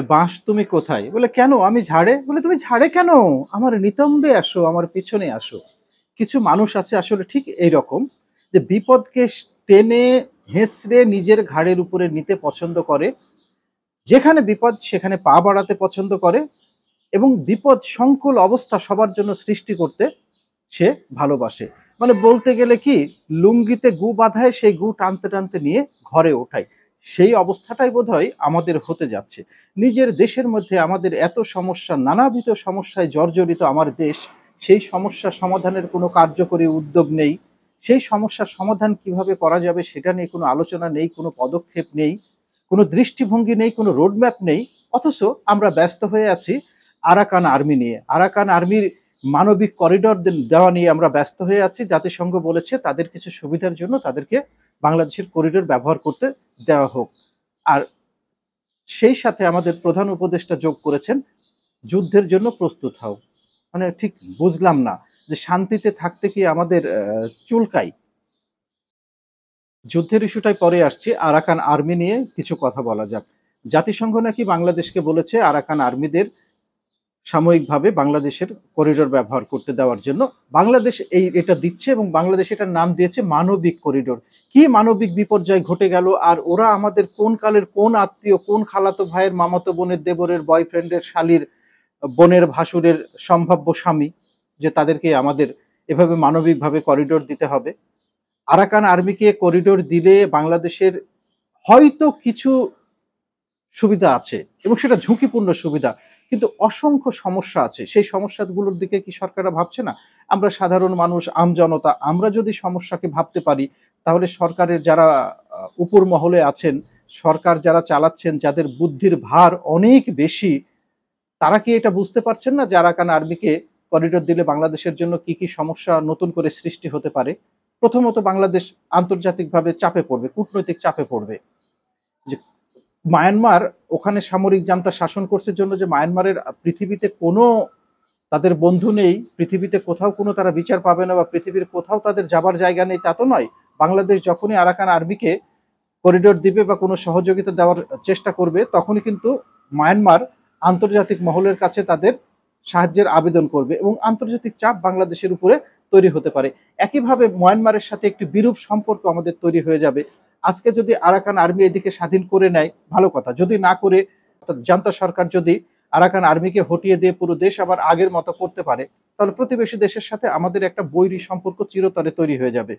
বাঁশ তুমি কোথায়? বলে, "কেন? আমি ঝাড়ে।" বলে, "তুমি ঝাড়ে কেন? আমার নিতম্বে আসো, আমার পিছনে আসো।" কিছু মানুষ আছে আসলে ঠিক এইরকম যে বিপদকে টেনে হেঁচড়ে নিজের ঘাড়ের উপরে নিতে পছন্দ করে। যেখানে বিপদ সেখানে পা বাড়াতে পছন্দ করে এবং বিপদ সংকুল অবস্থা সবার জন্য সৃষ্টি করতে সে ভালোবাসে। মানে বলতে গেলে কি, লুঙ্গিতে গু বাঁধায় সেই গু টানতে, টানতে নিয়ে ঘরে ওঠায়। সেই অবস্থাটাই বোধহয় আমাদের হতে যাচ্ছে। নিজের দেশের মধ্যে আমাদের এত সমস্যা, নানাবিধ সমস্যায় জর্জরিত আমার দেশ, সেই সমস্যা সমাধানের কোনো কার্যকরী উদ্যোগ নেই। সেই সমস্যার সমাধান কিভাবে করা যাবে সেটা নিয়ে কোনো আলোচনা নেই, কোনো পদক্ষেপ নেই, কোনো দৃষ্টিভঙ্গি নেই, কোনো রোডম্যাপ নেই। অথচ আমরা ব্যস্ত হয়ে আছি আরাকান আর্মি নিয়ে। আরাকান আর্মির মানবিক করিডোর দেওয়া নিয়ে আমরা ব্যস্ত হয়ে আছি। জাতিসংঘ বলেছে তাদের কিছু সুবিধার জন্য তাদেরকে বাংলাদেশের করিডোর ব্যবহার করতে দেওয়া হোক। আর সেই সাথে আমাদের প্রধান উপদেষ্টা যোগ করেছেন, যুদ্ধের জন্য প্রস্তুত হও। মানে ঠিক বুঝলাম না যে শান্তিতে থাকতে কি আমাদের চুলকায়? যুদ্ধের ইস্যুটাই পরে আসছি। আরাকান আর্মি নিয়ে কিছু কথা বলা যাক। জাতিসংঘ নাকি বাংলাদেশকে বলেছে আরাকান আর্মিদের সাময়িকভাবে বাংলাদেশের করিডোর ব্যবহার করতে দেওয়ার জন্য। বাংলাদেশ এটা দিচ্ছে এবং বাংলাদেশ এটার নাম দিয়েছে মানবিক করিডোর। কি মানবিক বিপর্যয় ঘটে গেল? আর ওরা আমাদের কোন কালের কোন আত্মীয়, কোন খালাতো ভাইয়ের, মামাতো বোনের, দেবরের, বয়ফ্রেন্ডের, শালীর, বোনের ভাসুরের সম্ভাব্য স্বামী, যে তাদেরকে আমাদের এভাবে মানবিকভাবে করিডোর দিতে হবে? আরাকান আর্মিকে করিডোর দিলে বাংলাদেশের হয়তো কিছু সুবিধা আছে এবং সেটা ঝুঁকিপূর্ণ সুবিধা। কিন্তু অসংখ্য সমস্যা আছে। সেই সমস্যাগুলোর দিকে কি সরকাররা ভাবছে না? আমরা সাধারণ মানুষ, আমজনতা, আমরা যদি সমস্যাকে ভাবতে পারি, তাহলে সরকারের যারা উপর মহলে আছেন, সরকার যারা চালাচ্ছেন, যাদের বুদ্ধির ভার অনেক বেশি, তারা কি এটা বুঝতে পারছেন না যে আরাকান আর্মিকে করিডোর দিলে বাংলাদেশের জন্য কি, কি সমস্যা নতুন করে সৃষ্টি হতে পারে? প্রথমত বাংলাদেশ আন্তর্জাতিকভাবে চাপে পড়বে, কূটনৈতিক চাপে পড়বে। যে মায়ানমার, ওখানে সামরিক জান্তা শাসন করছে জন্য যে মায়ানমারের পৃথিবীতে কোনো তাদের বন্ধু নেই, পৃথিবীতে কোথাও কোনো তারা বিচার পাবে না বা পৃথিবীর কোথাও তাদের যাবার জায়গা নেই তা তো নয়। বাংলাদেশ যখনই আরাকান আর্মিকে করিডোর দিবে বা কোনো সহযোগিতা দেওয়ার চেষ্টা করবে, তখনই কিন্তু মায়ানমার আন্তর্জাতিক মহলের কাছে তাদের সাহায্যের আবেদন করবে এবং আন্তর্জাতিক চাপ বাংলাদেশের উপরে তৈরি হতে পারে। একইভাবে মায়ানমারের সাথে একটি বিরূপ সম্পর্ক আমাদের তৈরি হয়ে যাবে। আজকে যদি আরাকান আর্মি এদিকে স্বাধীন করে নেয়, ভালো কথা। যদি না করে, অর্থাৎ জান্তা সরকার যদি আরাকান আর্মিকে হটিয়ে দিয়ে পুরো দেশ আবার আগের মতো করতে পারে, তাহলে প্রতিবেশী দেশের সাথে আমাদের একটা বৈরী সম্পর্ক চিরতরে তৈরি হয়ে যাবে।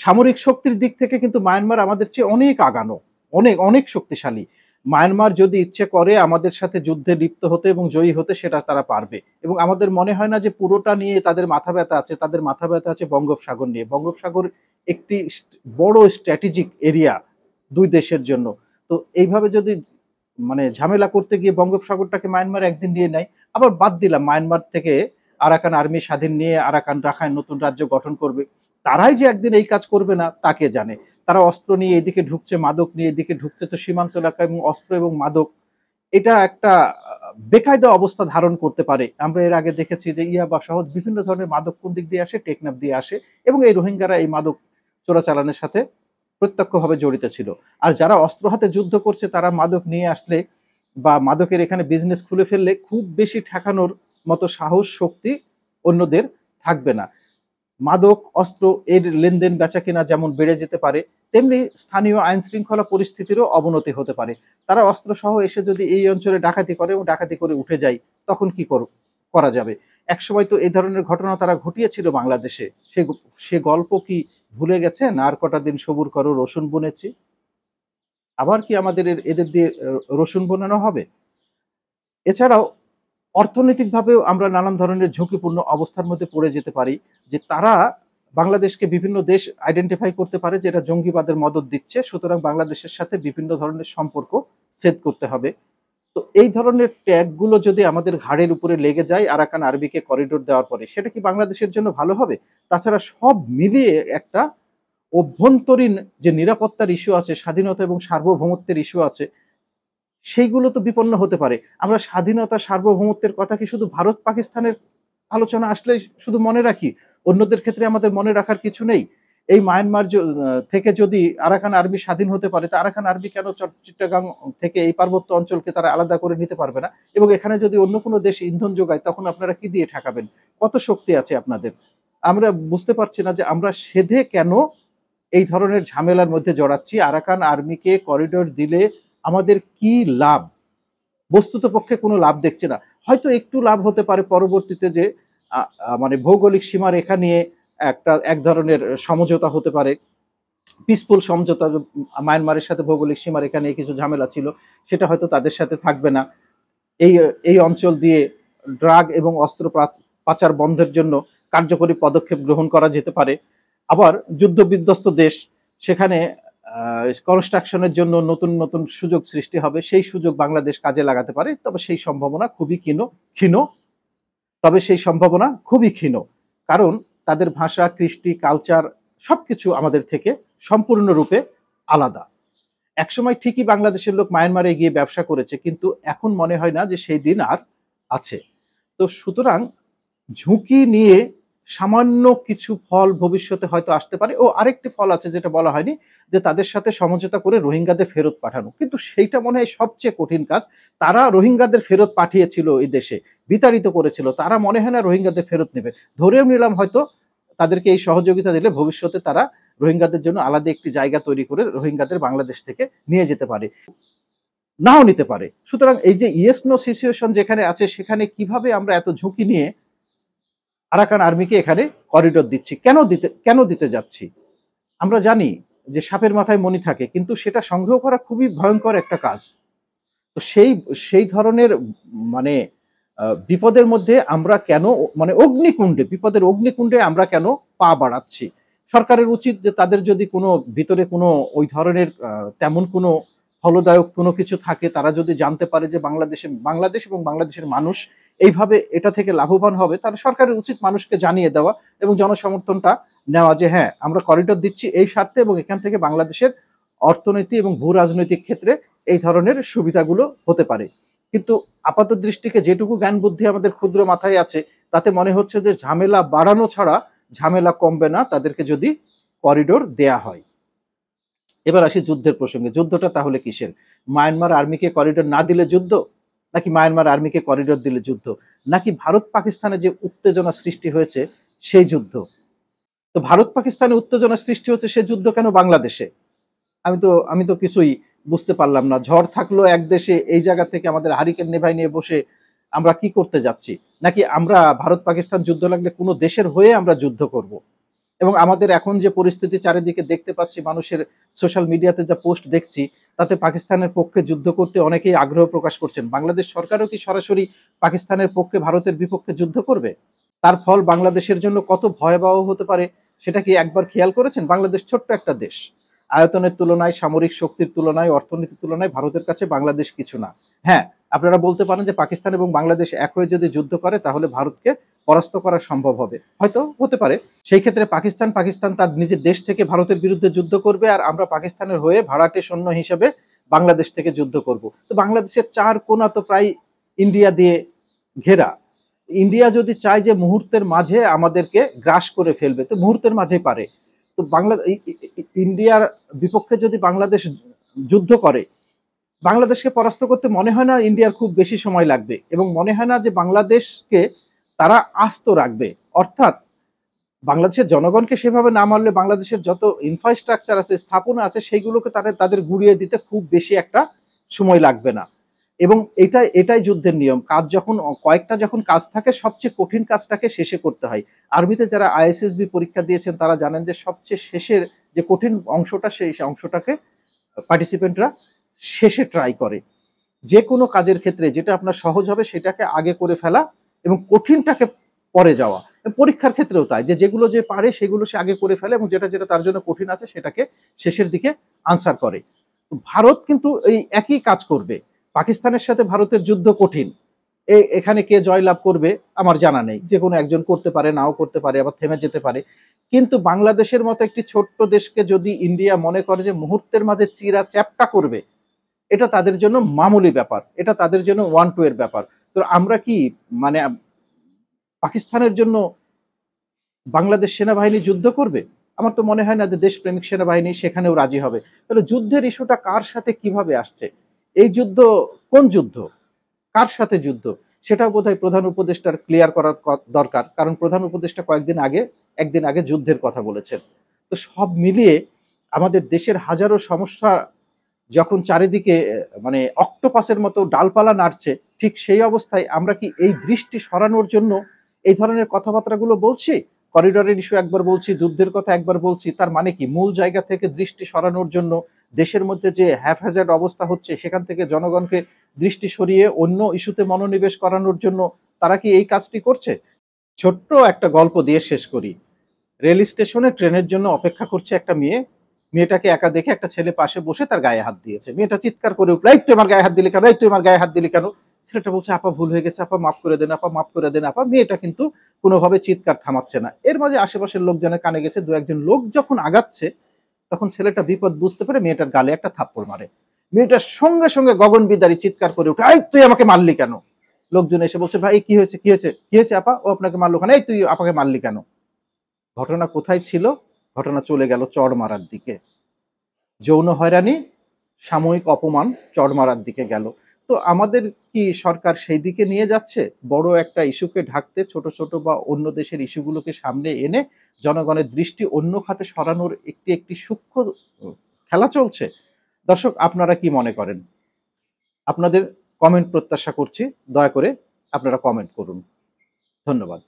সামরিক শক্তির দিক থেকে কিন্তু মায়ানমার আমাদের চেয়ে অনেক আগানো, অনেক অনেক শক্তিশালী। মায়ানমার যদি ইচ্ছে করে আমাদের সাথে যুদ্ধে লিপ্ত হতে এবং জয়ী হতে, সেটা তারা পারবে। এবং আমাদের মনে হয় না যে পুরোটা নিয়ে তাদের মাথা ব্যথা আছে। তাদের মাথা ব্যথা আছে বঙ্গোপসাগর নিয়ে। বঙ্গোপসাগর একটি বড় স্ট্র্যাটেজিক এরিয়া দুই দেশের জন্য। তো এইভাবে যদি মানে ঝামেলা করতে গিয়ে বঙ্গোপসাগরটাকে মায়ানমার একদিন নিয়ে নেয়, আবার বাদ দিলাম মায়ানমার থেকে আরাকান আর্মি স্বাধীন নিয়ে আরাকান রাখাইন নতুন রাজ্য গঠন করবে, তারাই যে একদিন এই কাজ করবে না তা কে জানে। তারা অস্ত্র নিয়ে এদিকে ঢুকছে, মাদক নিয়ে এদিকে ঢুকছে, তো সীমান্ত এলাকা এবং অস্ত্র এবং মাদক, এটা একটা বেকায়দা অবস্থা ধারণ করতে পারে। আমরা এর আগে দেখেছি যে ইয়াবা সহ বিভিন্ন ধরনের মাদক কোন দিক দিয়ে আসে, টেকনাফ দিয়ে আসে এবং এই রোহিঙ্গারা এই মাদক চোরাচালানের সাথে প্রত্যক্ষভাবে জড়িত ছিল। আর যারা অস্ত্র হাতে যুদ্ধ করছে তারা মাদক নিয়ে আসলে বা মাদকের এখানে বিজনেস খুলে ফেললে খুব বেশি ঠেকানোর মতো সাহস, শক্তি অন্যদের থাকবে না। মাদক, অস্ত্র এর লেনদেন বেচাকেনা যেমন বেড়ে যেতে পারে, তেমনি স্থানীয় আইন শৃঙ্খলা পরিস্থিতিরও অবনতি হতে পারে। তারা অস্ত্রসহ এসে যদি এই অঞ্চলে ডাকাতি করে এবং ডাকাতি করে উঠে যায়, তখন কি করা যাবে? একসময় তো এই ধরনের ঘটনা তারা ঘটিয়েছিল বাংলাদেশে। সে গল্প কি ভুলে গেছেন? আর কটা দিন সবুর করো, রসুন বুনেছি। আবার কি আমাদের এদের দিয়ে রসুন বোনানো হবে? এছাড়াও অর্থনৈতিকভাবেও আমরা নানান ধরনের ঝুঁকিপূর্ণ অবস্থার মধ্যে পড়ে যেতে পারি, যে তারা বাংলাদেশকে বিভিন্ন দেশ আইডেন্টিফাই করতে পারে যে এটা জঙ্গিবাদের মদদ দিচ্ছে, সুতরাং বাংলাদেশের সাথে বিভিন্ন ধরনের সম্পর্ক ছেদ করতে হবে। তো এই ধরনের ট্যাগ গুলো যদি আমাদের ঘাড়ের উপরে লেগে যায় আরাকান আর্মিকে করিডোর দেওয়ার পরে, সেটা কি বাংলাদেশের জন্য ভালো হবে? তাছাড়া সব মিলিয়ে একটা অভ্যন্তরীণ যে নিরাপত্তার ইস্যু আছে, স্বাধীনতা এবং সার্বভৌমত্বের ইস্যু আছে, সেইগুলো তো বিপন্ন হতে পারে। আমরা স্বাধীনতা, সার্বভৌমত্বের কথা কি শুধু ভারত পাকিস্তানের আলোচনা আসলেই শুধু মনে রাখি? অন্যদের ক্ষেত্রে আমাদের মনে রাখার কিছু নেই? এই মায়ানমার থেকে যদি আরাকান আর্মি স্বাধীন হতে পারে, তা আরাকান আর্মি কেন চিটাগাং থেকে এই পার্বত্য অঞ্চলকে তারা আলাদা করে নিতে পারবে না? এবং এখানে যদি অন্য কোনো দেশ ইন্ধন যোগায়, তখন আপনারা কি দিয়ে ঠেকাবেন? কত শক্তি আছে আপনাদের? আমরা বুঝতে পারছি না যে আমরা সেধে কেন এই ধরনের ঝামেলার মধ্যে জড়াচ্ছি। আরাকান আর্মিকে করিডোর দিলে আমাদের কি লাভ? বস্তুতপক্ষে কোনো লাভ দেখছি না। হয়তো একটু লাভ হতে পারে পরবর্তীতে, যে মানে ভৌগোলিক সীমারেখা নিয়ে এক ধরনের সমঝোতা হতে পারে। পিসফুল সমঝোতা, মায়ানমারের সাথে ভৌগোলিক সীমারেখা নিয়ে কিছু ঝামেলা ছিল, সেটা হয়তো তাদের সাথে থাকবে না। এই এই অঞ্চল দিয়ে ড্রাগ এবং অস্ত্র পাচার বন্ধের জন্য কার্যকরী পদক্ষেপ গ্রহণ করা যেতে পারে। আবার যুদ্ধ বিধ্বস্ত দেশ, সেখানে কনস্ট্রাকশনের জন্য নতুন নতুন সুযোগ সৃষ্টি হবে, সেই সুযোগ বাংলাদেশ কাজে লাগাতে পারে। তবে সেই সম্ভাবনা খুবই ক্ষীণ। সেই সম্ভাবনা খুবই ক্ষীণ। কারণ তাদের ভাষা, কৃষ্টি, কালচার সবকিছু আমাদের থেকে সম্পূর্ণরূপে আলাদা। একসময় ঠিকই বাংলাদেশের লোক মায়ানমারে গিয়ে ব্যবসা করেছে, কিন্তু এখন মনে হয় না যে সেই দিন আর আছে। তো সুতরাং ঝুঁকি নিয়ে সামান্য কিছু ফল ভবিষ্যতে হয়তো আসতে পারে। ও আরেকটি ফল আছে যেটা বলা হয়নি, যে তাদের সাথে সমঝোতা করে রোহিঙ্গাদের ফেরত পাঠানো। কিন্তু সেইটা মনে হয় সবচেয়ে কঠিন কাজ। তারা রোহিঙ্গাদের ফেরত পাঠিয়েছিল এই দেশে, বিতাড়িত করেছিল। তারা মনে হয় না রোহিঙ্গাদের ফেরত নেবে। ধরেও নিলাম হয়তো তাদেরকে এই সহযোগিতা দিলে ভবিষ্যতে তারা রোহিঙ্গাদের জন্য আলাদা একটি জায়গা তৈরি করে রোহিঙ্গাদের বাংলাদেশ থেকে নিয়ে যেতে পারে, নাও নিতে পারে। সুতরাং এই যে ইয়েস নো সিচুয়েশন যেখানে আছে, সেখানে কিভাবে আমরা এত ঝুঁকি নিয়ে আরাকান আর্মিকে এখানে করিডোর দিচ্ছি, কেন দিতে যাচ্ছি? আমরা জানি যে সাপের মাথায় মণি থাকে, কিন্তু সেটা সংগ্রহ করা খুবই ভয়ঙ্কর একটা কাজ। তো সেই ধরনের মানে বিপদের মধ্যে আমরা কেন, মানে বিপদের অগ্নিকুণ্ডে আমরা কেন পা বাড়াচ্ছি? সরকারের উচিত যে তাদের যদি কোনো ভিতরে কোনো ওই ধরনের তেমন কোনো ফলদায়ক কোনো কিছু থাকে, তারা যদি জানতে পারে যে বাংলাদেশ এবং বাংলাদেশের মানুষ এইভাবে এটা থেকে লাভবান হবে, তাহলে সরকারের উচিত মানুষকে জানিয়ে দেওয়া এবং জনসমর্থনটা নেওয়া, যে হ্যাঁ, আমরা করিডোর দিচ্ছি এই স্বার্থে, এবং এখান থেকে বাংলাদেশের অর্থনীতি এবং ভূ রাজনৈতিক ক্ষেত্রে এই ধরনের সুবিধাগুলো হতে পারে। কিন্তু আপাত দৃষ্টিকে যেটুকু জ্ঞান বুদ্ধি আমাদের ক্ষুদ্র মাথায় আছে, তাতে মনে হচ্ছে যে ঝামেলা বাড়ানো ছাড়া ঝামেলা কমবে না তাদেরকে যদি করিডোর দেয়া হয়। এবার আসি যুদ্ধের প্রসঙ্গে। যুদ্ধটা তাহলে কিসের? মায়ানমার আর্মিকে করিডোর না দিলে যুদ্ধ, নাকি মায়ানমার আর্মিকে করিডোর দিলে যুদ্ধ, নাকি ভারত পাকিস্তানে যে উত্তেজনা সৃষ্টি হয়েছে সেই যুদ্ধ? তো ভারত পাকিস্তানে উত্তেজনা সৃষ্টি হচ্ছে, সে যুদ্ধ কেন বাংলাদেশে? আমি তো কিছুই বুঝতে পারলাম না। ঝড় থাকলো এক দেশে, এই জায়গা থেকে আমাদের হারিকেন নেভাই নিয়ে বসে আমরা কি করতে যাচ্ছি? নাকি আমরা ভারত পাকিস্তান যুদ্ধ লাগলে কোনো দেশের হয়ে আমরা যুদ্ধ করব? এবং আমাদের এখন যে পরিস্থিতি চারিদিকে দেখতে পাচ্ছি, মানুষের সোশ্যাল মিডিয়াতে যা পোস্ট দেখছি, তাতে পাকিস্তানের পক্ষে যুদ্ধ করতে অনেকেই আগ্রহ প্রকাশ করছেন। বাংলাদেশ সরকারও কি সরাসরি পাকিস্তানের পক্ষে, ভারতের বিপক্ষে যুদ্ধ করবে? তার ফল বাংলাদেশের জন্য কত ভয়াবহ হতে পারে সেটা কি একবার খেয়াল করেছেন? বাংলাদেশ ছোট্ট একটা দেশ। আয়তনের তুলনায়, সামরিক শক্তির তুলনায়, অর্থনীতির তুলনায় ভারতের কাছে বাংলাদেশ কিছু না। হ্যাঁ, আপনারা বলতে পারেন যে পাকিস্তান এবং বাংলাদেশ এক হয়ে যদি যুদ্ধ করে, তাহলে ভারতকে পরাস্ত করা সম্ভব হবে। হয়তো হতে পারে। সেই ক্ষেত্রে পাকিস্তান তার নিজের দেশ থেকে ভারতের বিরুদ্ধে যুদ্ধ করবে, আর আমরা পাকিস্তানের হয়ে ভাড়াটে সৈন্য হিসেবে বাংলাদেশ থেকে যুদ্ধ করব। তো বাংলাদেশের চার কোণা তো প্রায় ইন্ডিয়া দিয়ে ঘেরা। ইন্ডিয়া যদি চায় যে মুহূর্তের মাঝে আমাদেরকে গ্রাস করে ফেলবে, তো মুহূর্তের মাঝে পারে। তো ইন্ডিয়ার বিপক্ষে যদি বাংলাদেশ যুদ্ধ করে, বাংলাদেশকে পরাস্ত করতে মনে হয় না ইন্ডিয়ার খুব বেশি সময় লাগবে, এবং মনে হয় না যে বাংলাদেশকে তারা আস্ত রাখবে। অর্থাৎ বাংলাদেশের জনগণকে সেভাবে না মারলে বাংলাদেশের যত ইনফ্রাস্ট্রাকচার আছে, স্থাপনা আছে, সেইগুলোকে তাদের গুড়িয়ে দিতে খুব বেশি একটা সময় লাগবে না। এবং এটাই যুদ্ধের নিয়ম। কয়েকটা যখন কাজ থাকে, সবচেয়ে কঠিন কাজটাকে শেষে করতে হয়। আর্মিতে যারা আইএসএসবি পরীক্ষা দিয়েছেন তারা জানেন যে সবচেয়ে শেষের যে কঠিন অংশটা, সেই অংশটাকে পার্টিসিপেন্টরা শেষে ট্রাই করে। যে কোনো কাজের ক্ষেত্রে যেটা আপনার সহজ হবে সেটাকে আগে করে ফেলা, এবং কঠিনটাকে পরে যাওয়া। পরীক্ষার ক্ষেত্রেও তাই, যেগুলো যে পারে সেগুলো সে আগে করে ফেলে, এবং যেটা তার জন্য কঠিন আছে সেটাকে শেষের দিকে আনসার করে। ভারত কিন্তু এই একই কাজ করবে। পাকিস্তানের সাথে ভারতের যুদ্ধ কঠিন। এখানে কে জয়লাভ করবে আমার জানা নেই। যে কোনো একজন করতে পারে, নাও করতে পারে, আবার থেমে যেতে পারে। কিন্তু বাংলাদেশের মতো একটি ছোট্ট দেশকে যদি ইন্ডিয়া মনে করে যে মুহূর্তের মাঝে চিরা চ্যাপ্টা করবে, এটা তাদের জন্য মামুলি ব্যাপার, এটা তাদের জন্য 1-2 এর ব্যাপার। তো আমরা কি, মানে পাকিস্তানের জন্য বাংলাদেশ সেনাবাহিনী যুদ্ধ করবে? আমার তো মনে হয় না যে দেশপ্রেমিক সেনাবাহিনী সেখানেও রাজি হবে। তাহলে যুদ্ধের ইস্যুটা কার সাথে কিভাবে আসছে? এই যুদ্ধ কোন যুদ্ধ? কার সাথে যুদ্ধ? সেটাও বোধহয় প্রধান উপদেষ্টার ক্লিয়ার করার দরকার। কারণ প্রধান উপদেষ্টা একদিন আগে যুদ্ধের কথা বলেছেন। তো সব মিলিয়ে আমাদের দেশের হাজারো সমস্যা যখন চারিদিকে মানে অক্টোপাসের মতো ডালপালা নাড়ছে, ঠিক সেই অবস্থায় আমরা কি এই দৃষ্টি সরানোর জন্য এই ধরনের কথাবার্তাগুলো বলছি? করিডোরের ইস্যু একবার বলছি, যুদ্ধের কথা একবার বলছি। তার মানে কি মূল জায়গা থেকে দৃষ্টি সরানোর জন্য দেশের মধ্যে যে হ্যাফহ্যাজার্ড অবস্থা হচ্ছে সেখান থেকে জনগণকে দৃষ্টি সরিয়ে অন্য ইস্যুতে মনোনিবেশ করানোর জন্য তারা কি এই কাজটি করছে? ছোট্ট একটা গল্প দিয়ে শেষ করি। রেল স্টেশনে ট্রেনের জন্য অপেক্ষা করছে একটা মেয়ে। মেয়েটাকে একা দেখে একটা ছেলে পাশে বসে তার গায়ে হাত দিয়েছে। মেয়েটা চিৎকার করে উঠল, "এই তুই আমার গায়ে হাত দিলি কেন? এই তুই আমার গায়ে হাত দিলি কেন?" ছেলেটা বলছে, "আপা ভুল হয়ে গেছে, আপা মাফ করে দেন, আপা মাফ করে দেন, আপা।" মেয়েটা কিন্তু কোনোভাবে চিৎকার থামাচ্ছে না। এর মাঝে আশেপাশের লোকজনের কানে গেছে, ২-১ জন লোক যখন আগাচ্ছে, তখন ছেলেটা বিপদ বুঝতে পেরে মেয়েটার গালে একটা থাপ্পড় মারে। মেয়েটা সঙ্গে, সঙ্গে গগনবিদারী চিৎকার করে উঠে, "এই তুই আমাকে মারলি কেন?" লোকজন এসে বলছে, "ভাই কি হয়েছে? কি হয়েছে? কি হয়েছে আপা? ও আপনাকে মারলো কেন? এই তুই আপাকে মারলি কেন?" ঘটনা কোথায় ছিল? ঘটনা চলে গেল চড় মারার দিকে। যৌন হয়রানি, সাময়িক অপমান, চড় মারার দিকে গেল। তো আমাদের কি সরকার সেই দিকে নিয়ে যাচ্ছে? বড় একটা ইস্যুকে ঢাকতে ছোট, ছোট বা অন্য দেশের ইস্যুগুলোকে সামনে এনে জনগণের দৃষ্টি অন্য খাতে সরানোর একটি সূক্ষ্ম খেলা চলছে? দর্শক আপনারা কি মনে করেন? আপনাদের কমেন্ট প্রত্যাশা করছি। দয়া করে আপনারা কমেন্ট করুন। ধন্যবাদ।